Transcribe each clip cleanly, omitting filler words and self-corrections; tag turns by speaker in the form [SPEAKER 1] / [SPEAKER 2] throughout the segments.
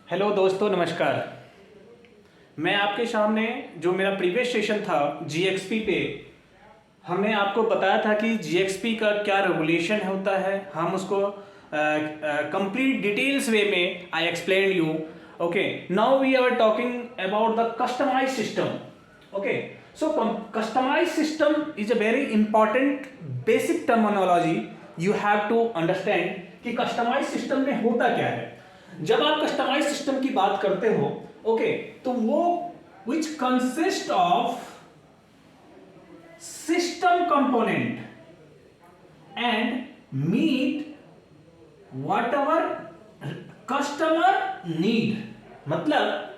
[SPEAKER 1] Hello दोस्तों, नमस्कार। मैं आपके सामने जो मेरा प्रीवियस सेशन था जीएक्सपी पे, हमने आपको बताया था कि जीएक्सपी का क्या रेगुलेशन होता है। हम उसको कंप्लीट डिटेल्स वे में I explain you. Okay, now we are talking about the customize system. Okay, so customize system is a very important basic terminology you have to understand कि कस्टमाइज सिस्टम में होता क्या है। जब आप customise system की बात करते हो, ओके, तो वो which consist of system component and meet whatever customer need. मतलब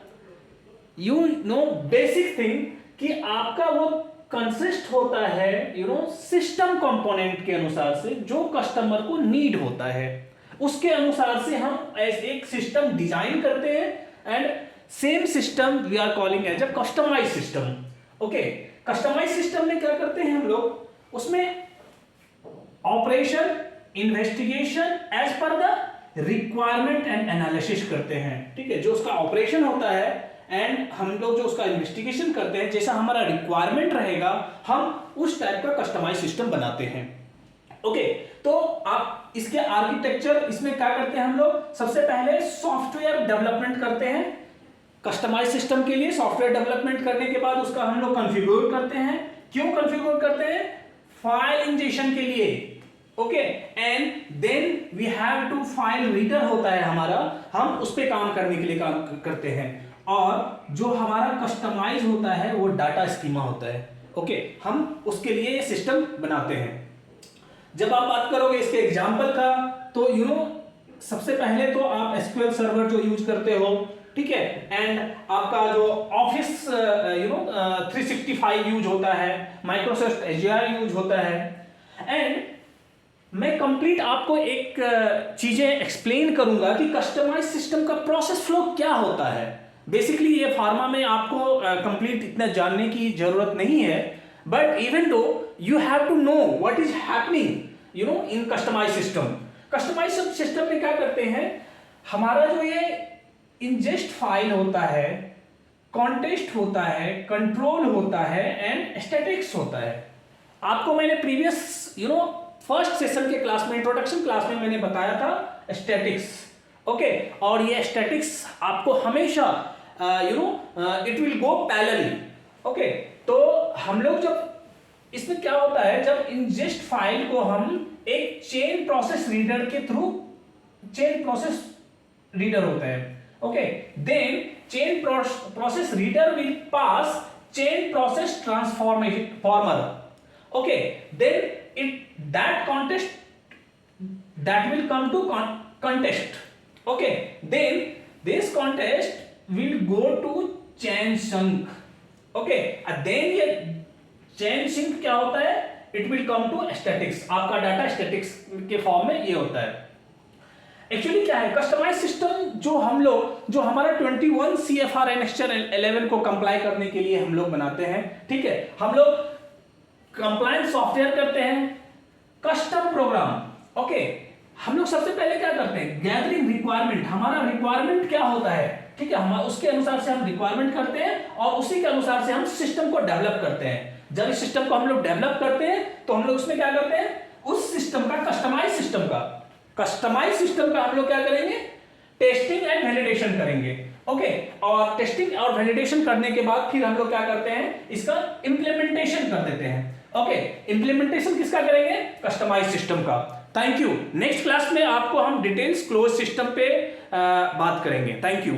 [SPEAKER 1] यू नो बेसिक थिंग कि आपका वो कंसिस्ट होता है सिस्टम कंपोनेंट के अनुसार से जो कस्टमर को नीड होता है, उसके अनुसार से हम एक सिस्टम डिजाइन करते हैं and same system we are calling as a customize system. Okay, customize system में क्या करते हैं हम लोग, उसमें operation investigation as per the requirement and analysis करते हैं। ठीक है, जो उसका ऑपरेशन होता है एंड हम लोग जो उसका इन्वेस्टिगेशन करते हैं, जैसा हमारा रिक्वायरमेंट रहेगा हम उस टाइप का कस्टमाइज सिस्टम बनाते हैं। ओके, तो आप इसके आर्किटेक्चर इसमें क्या करते हैं हम लोग, सबसे पहले सॉफ्टवेयर डेवलपमेंट करते हैं कस्टमाइज सिस्टम के लिए। सॉफ्टवेयर डेवलपमेंट करने के बाद उसका हम लोग कॉन्फ़िगर करते हैं। क्यों कॉन्फ़िगर करते हैं? फाइल इंजेक्शन के लिए। Okay, and then we have to file reader होता है हमारा, हम उस पर काम करने के लिए काम करते हैं। और जो हमारा कस्टमाइज होता है वो डाटा स्कीमा होता है। ओके, हम उसके लिए ये सिस्टम बनाते हैं। जब आप बात करोगे इसके एग्जाम्पल का, तो सबसे पहले तो आप एसक्यूएल सर्वर जो यूज करते हो, ठीक है, एंड आपका जो ऑफिस 365 यूज होता है, माइक्रोसॉफ्ट एजर यूज होता है। एंड मैं कंप्लीट आपको एक चीजें एक्सप्लेन करूंगा कि कस्टमाइज सिस्टम का प्रोसेस फ्लो क्या होता है। बेसिकली ये फार्मा में आपको कंप्लीट इतना जानने की जरूरत नहीं है, but even though you have to know what is happening in customize system. Customize system में क्या करते हैं, हमारा जो ये इंजेस्ट फाइल होता है, कॉन्टेस्ट होता है, कंट्रोल होता है एंड स्टैटिक्स होता है। आपको मैंने प्रीवियस फर्स्ट सेशन के क्लास में, इंट्रोडक्शन क्लास में मैंने बताया था स्टैटिक्स। ओके, और ये स्टैटिक्स आपको हमेशा it will go parallelly. Okay, तो हम लोग जब इसमें क्या होता है, जब इंजेस्ट फाइल को हम एक चेन प्रोसेस रीडर के थ्रू, चेन प्रोसेस रीडर होता है, okay, then chain process reader will pass chain process transformer. Okay, then that contest that will come to contest. Okay, then this contest will go to chain sync. Okay, and then ये chain sync क्या होता है, it will come to statics। आपका data statics के form में ये होता है। एक्चुअली क्या है कस्टमाइज सिस्टम, जो हमारा 21 CFR एनेक्स्चर 11 को कंप्लाई करने के लिए हम लोग बनाते हैं। ठीक है, हम लोग कंप्लायंस सॉफ्टवेयर करते हैं, कस्टम प्रोग्राम। ओके, हम लोग सबसे पहले क्या करते हैं, गैदरिंग रिक्वायरमेंट। हमारा रिक्वायरमेंट क्या होता है, ठीक है, हम उसके अनुसार से हम रिक्वायरमेंट करते हैं और उसी के अनुसार से हम सिस्टम को डेवलप करते हैं। जब इस सिस्टम को हम लोग डेवलप करते हैं तो हम लोग उसमें क्या करते हैं, उस सिस्टम का कस्टमाइज सिस्टम का हम लोग क्या करेंगे, टेस्टिंग एंड वैलिडेशन करेंगे। ओके, और टेस्टिंग और वैलिडेशन करने के बाद फिर हम लोग क्या करते हैं, इसका इंप्लीमेंटेशन कर देते हैं। ओके, इंप्लीमेंटेशन किसका करेंगे, कस्टमाइज सिस्टम का। Thank you. नेक्स्ट क्लास में आपको हम डिटेल्स क्लोज सिस्टम पे बात करेंगे। Thank you.